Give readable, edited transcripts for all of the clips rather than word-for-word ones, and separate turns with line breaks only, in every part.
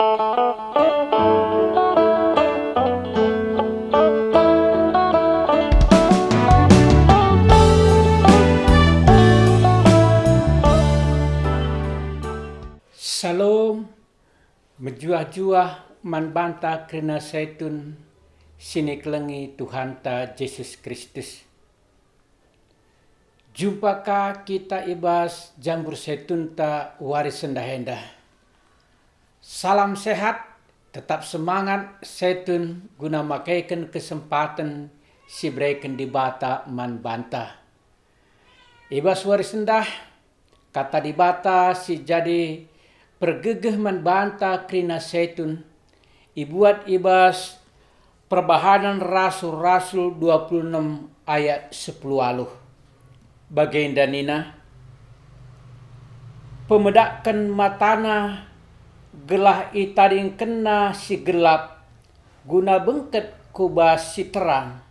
Salam, menjuah-juah manbanta kerana saitun sini kelengi Tuhan ta Yesus Kristus. Jumpakah kita ibas jambur saitun ta waris sendah-hendah. Salam sehat, tetap semangat saitun guna makaikan kesempatan si berikan di bata manbanta. Ibas waris sendah, kata di bata si jadi pergegeh manbanta kerana saitun, ibuat ibas Perbahanan Rasul-Rasul 26 ayat 10 aluh. Baginda nina, pemedakan matana gelah itading kena si gelap, guna bengket kubas si terang.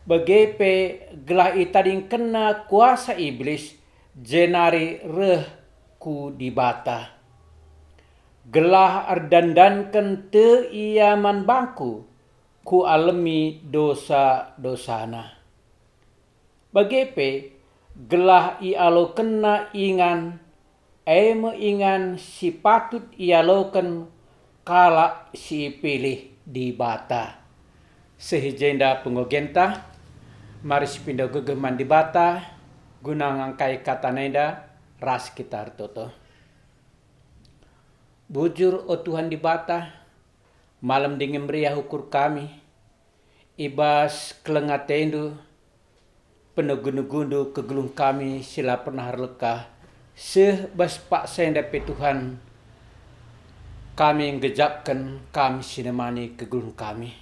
Begepe gelah itading kena kuasa iblis, jenari reh ku dibata. Gelah ardandankan te iaman bangku, ku alami dosa-dosana. Bagepe gelah ialo kena ingan, ingan si patut ialokan kala si pilih dibata. Sehijenda pengogenta, mari pindah gegeman dibata, guna ngangkai kata neda, ras kita toto. Bujur o Tuhan di bata, malam dingin meriah ukur kami, ibas kelengatendu, penegundu-gundu kegelung kami sila pernah lekah, sebas pak sendape Tuhan, kami ngejapkan kami sinemani kegelung kami.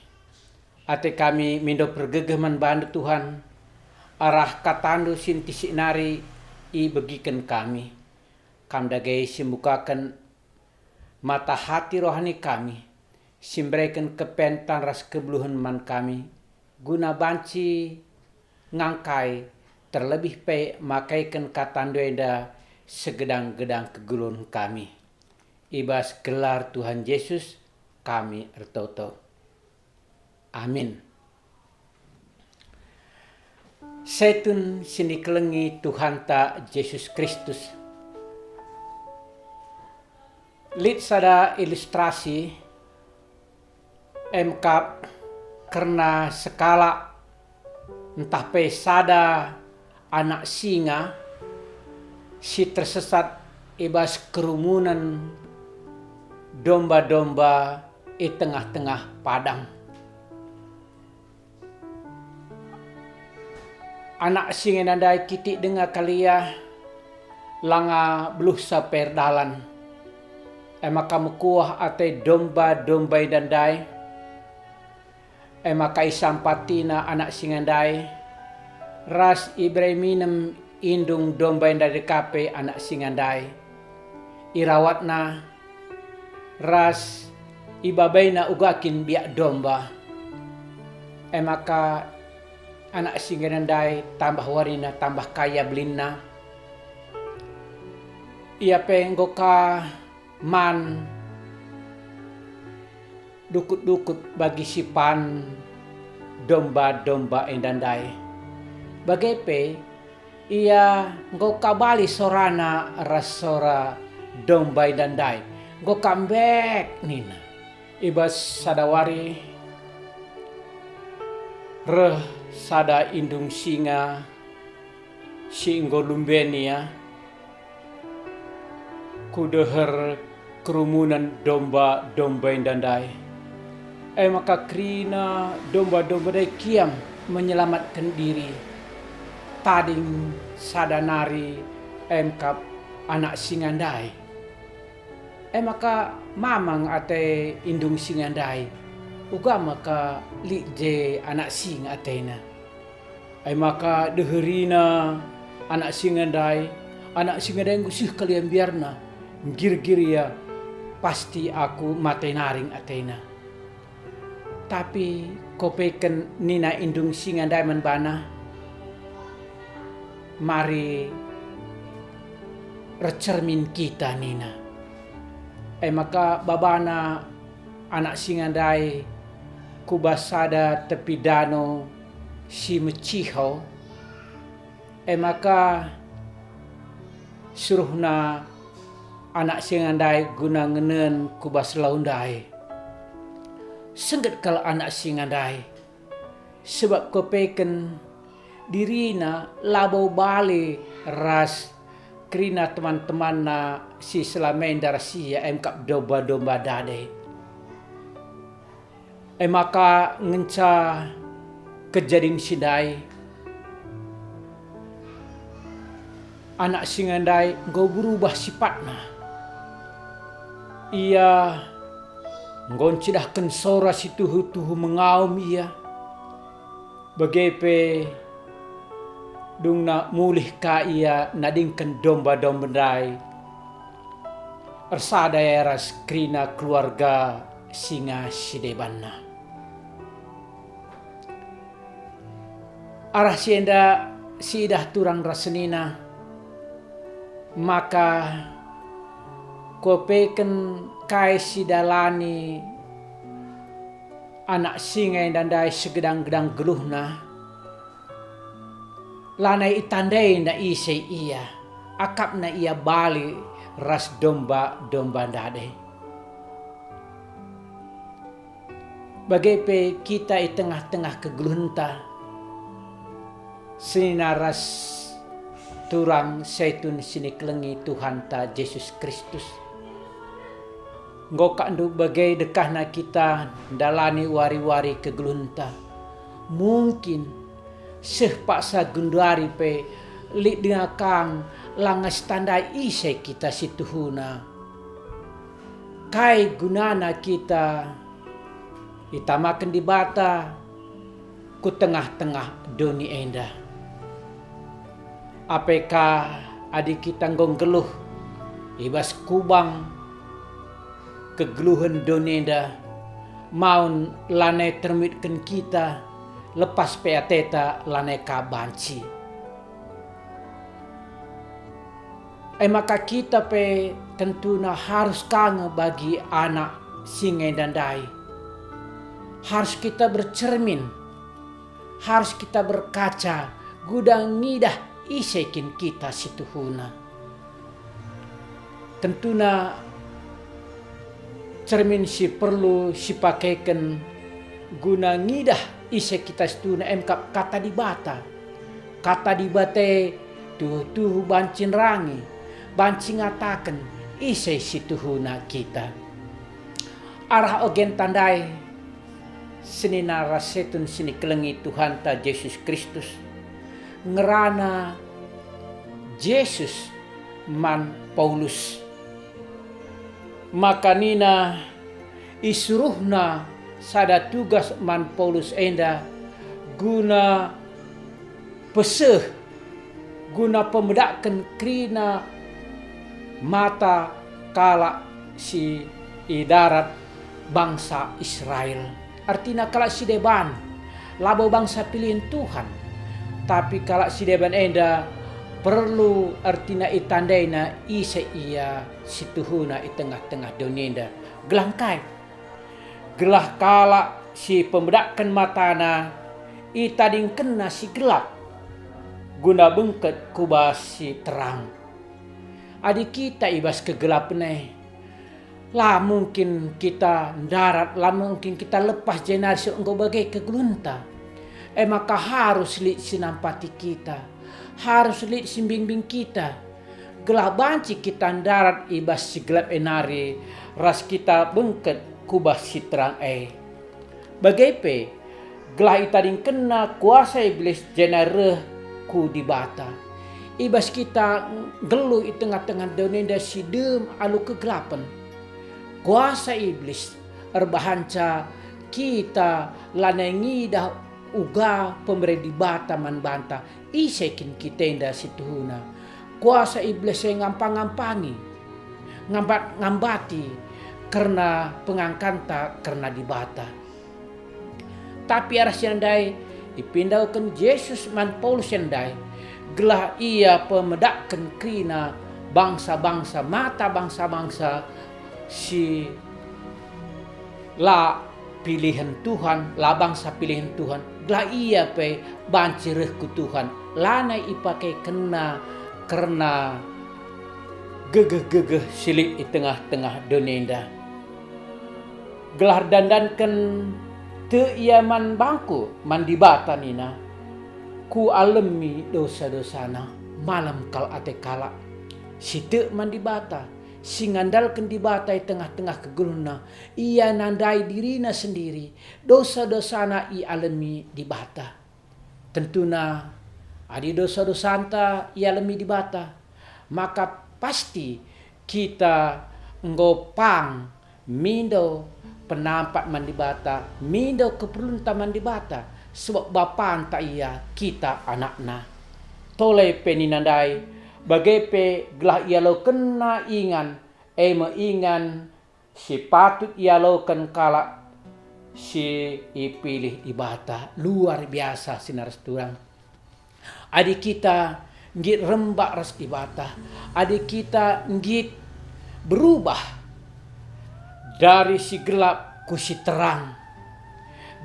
Ate kami mindo pergegeman bandu Tuhan, arah katandu sinti sinari i begikan kami. Kam dagai simbukakan mata hati rohani kami, simbrekan kepentan ras kebeluhan man kami, guna banci ngangkai terlebih pe makaikan katanduenda segedang-gedang kegulun kami. Ibas gelar Tuhan Yesus kami ertoto. Amin. Saitun sini kelengi Tuhan ta Yesus Kristus. Lit sada ilustrasi emkap karena sekala entah pe sada anak singa si tersesat ibas kerumunan domba-domba di tengah-tengah padang. Anak singa nandai kiti dengar kalia langa beluh saper dalan. Maka mekuah ate domba-domba dandai. Maka isampatina anak singandai. Ras Ibrahiminem indung domba dari kape anak singandai. Irawatna. Ras ibabaina ugakin biak domba. Maka anak singandai tambah warina tambah kaya belinna. Ia penggoka man dukut-dukut bagi sipan domba-domba endandai. Bagepe ia nggo kabali sorana rasora domba endandai. Nggo kambek nina. Ibas sadawari reh sada indung singa si nggo lumbenia kudeher kerumunan domba-domba dandai. Maka krina domba-domba dai kiam menyelamatkan diri. Tading sadanari emkap anak singandai. Maka mamang ate indung singandai. Uga maka je anak sing atena. Maka deherina anak singandai ngusih kalian biarna. Gir-gir ya pasti aku matenaring atena. Tapi kopeken nina indung singandai manbana. Mari recermin kita nina. Maka babana anak singandai kubasada tepi dano si meciho. Maka suruhna anak singandai guna ngenen kubas laundai. Sengget kalau anak singandai sebab kopeken dirina labau bali ras krina teman-teman na si selamain darasia kap domba-domba dade. Maka ngenca kejadian sidai anak singandai go berubah sifatna. Ia ngoncidahkan sora si tuhu-tuhu mengaum ia. Bagepe dung na mulih ka ia nadingkan domba-domba dai. Ersada eras krina keluarga singa sidebanna. Arah sienda sidah turang rasenina. Maka kopeken kai sidalani anak singa dan dai segedang-gedang geluhna. Lanai itandai na isai ia, akap na ia bali ras domba-domba dade. Bagepe kita i tengah-tengah kegeluhenta, sinaras turang seitun sini kelengi Tuhan ta Yesus Kristus. Ngokandu bagai dekahna kita dalani wari-wari kegeluhenta. Mungkin sehpaksa gunduari pe lik dengakang langas tandai isai kita situhuna. Kai gunana kita itamakan di bata ku tengah-tengah doni enda. Apakah adik kita ngonggeluh ibas kubang kegeluhan doni enda maun lanai termitkan kita lepas peateta lanai kabanci. Maka kita pe tentuna harus kange bagi anak singa dan dai. Harus kita bercermin, harus kita berkaca, gudang ngidah isekin kita situhuna. Tentuna cermin si perlu si pakaikan guna ngidah ise kita situhuna emkap kata di bata. Kata di bate tuh bancin rangi, bancin ngatakan ise situhuna kita. Arah ogen tandai sini narasetun sini kelengi Tuhan ta Yesus Kristus. Ngerana Yesus man Paulus. Maka nina isuruhna sada tugas man Paulus enda guna peseh, guna pemedakan krina mata kala si idarat bangsa Israel. Artinya kalau si deban labo bangsa pilihan Tuhan. Tapi kalau si deban enda perlu artinya itandaina isa ia situhuna i tengah-tengah dunia. Gelangkai. Gelah kala si pembedakan matana itading kena si gelap. Guna bengket kubas si terang. Adik kita ibas kegelapan lah mungkin kita darat, lah mungkin kita lepas jenazah engkau bagai kegelunta. Maka harus lihat sinampati kita, harus lihat simbimbing kita. Gelah banci kita darat ibas si gelap enari, ras kita bengket kubas si terang Bagaipe, gelah itading kena kuasa iblis jenareh ku di bata. Ibas kita geluh di tengah-tengah dunia si dem alu kegelapan. Kuasa iblis erbahanca kita lanengi dah uga pemberi di bata man banta isekin kita indah situhuna. Kuasa iblis yang ngampang-ngampangi ngambati karena pengangkanta karena di bata. Tapi arah siandai dipindahkan Yesus man Paulus siandai gelah ia pemedakkan krina bangsa-bangsa mata bangsa-bangsa si la pilihan Tuhan, la bangsa pilihan Tuhan, la ia pe banci rehku Tuhan, lana ipakai kena karena gegeh-gegeh silik di tengah-tengah dunia. Gelar dandankan te ia man bangku man dibata nina, ku alami dosa-dosana malam kal ate kala, si te man dibata, si ngandalkan dibata di tengah-tengah keguluna, ia nandai dirina sendiri, dosa-dosana i alami dibata. Tentuna adi dosa-dosanta i alami dibata, maka pasti kita ngopang mindo penampak mandibata, mindo keperluan mandibata, sebab bapaan tak iya kita anakna. Toleh peninandai bagepe gelah ia lo kena ingan, meingan si patut ia lo ken kala si ipilih ibata luar biasa sinar turang. Adik kita ngit rembak ras ibata, adik kita ngit berubah dari si gelap ku si terang,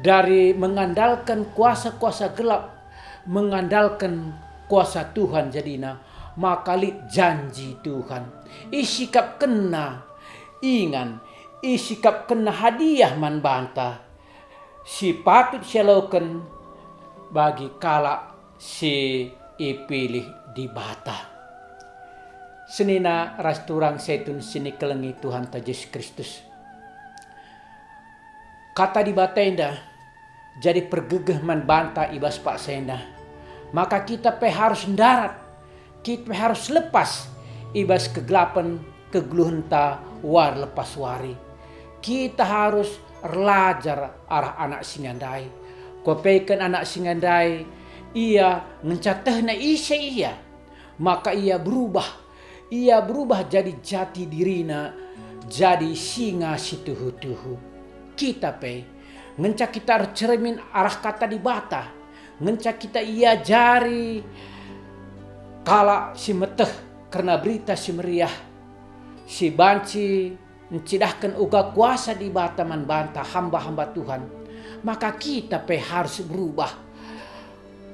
dari mengandalkan kuasa-kuasa gelap, mengandalkan kuasa Tuhan jadina, maka lit janji Tuhan, isikap kena ingan, isikap kena hadiah man banta, si patut sialoken bagi kala si ipilih di bata. Senina ras turang setun sini kelengi Tuhan ta Yesus Kristus. Kata di batenda jadi pergegeh man banta ibas pak senda. Maka kita harus darat, kita harus lepas ibas kegelapan kegluhan ta war lepas wari. Kita harus belajar arah anak singandai. Kopeikan anak singandai ia mencatahna isa ia, maka ia berubah jadi jati dirina, jadi singa situhu-tuhu. Kita ngencak kita cermin arah kata di bata, ngencak kita ia jari kala si meteh karena berita si meriah, si banci mencidahkan uga kuasa di bata man bantah hamba-hamba Tuhan, maka kita harus berubah.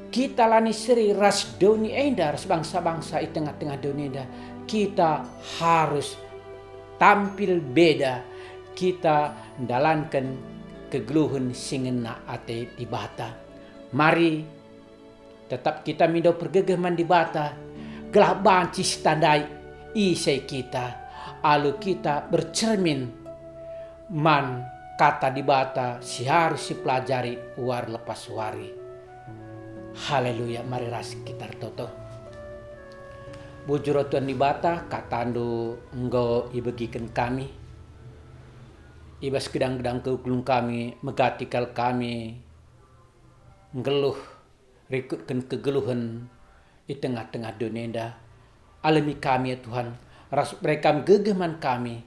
Kita lani seri ras doni enda, ras bangsa-bangsa di tengah-tengah doni enda. Kita harus tampil beda. Kita mendalankan kegluhun singena ate di bata. Mari tetap kita mindo pergegeh man di bata. Gelah banci standai isai kita. Alu kita bercermin man kata di bata si harus si pelajari war lepas wari. Haleluya, mari ras kita toto. Bujuro Tuhan di bata katando enggo ibagikan kami. Ibas gedang-gedang keulung kami, megatikal kami, ngeluh, rikutkan kegeluhan di tengah-tengah dunia. Alami kami ya Tuhan, ras mereka gegeman kami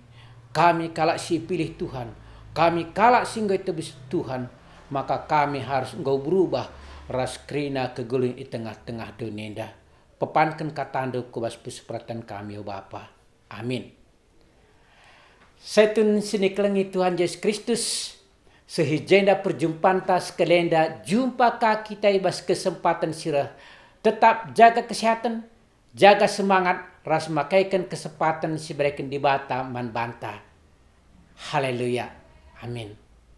kalak si pilih Tuhan, kami kalak singgah tebus Tuhan, maka kami harus engkau berubah ras krina kegeluhan di tengah-tengah dunia. Pepankan katando kubas pusperatan kami ya Bapa. Amin. Setun sini kelengi Tuhan Yesus Kristus, sehijenda perjumpaan tas kelenda, jumpakah kita ibas kesempatan sirah, tetap jaga kesehatan, jaga semangat, ras makaikan kesempatan si berikan di bata man banta. Haleluya. Amin.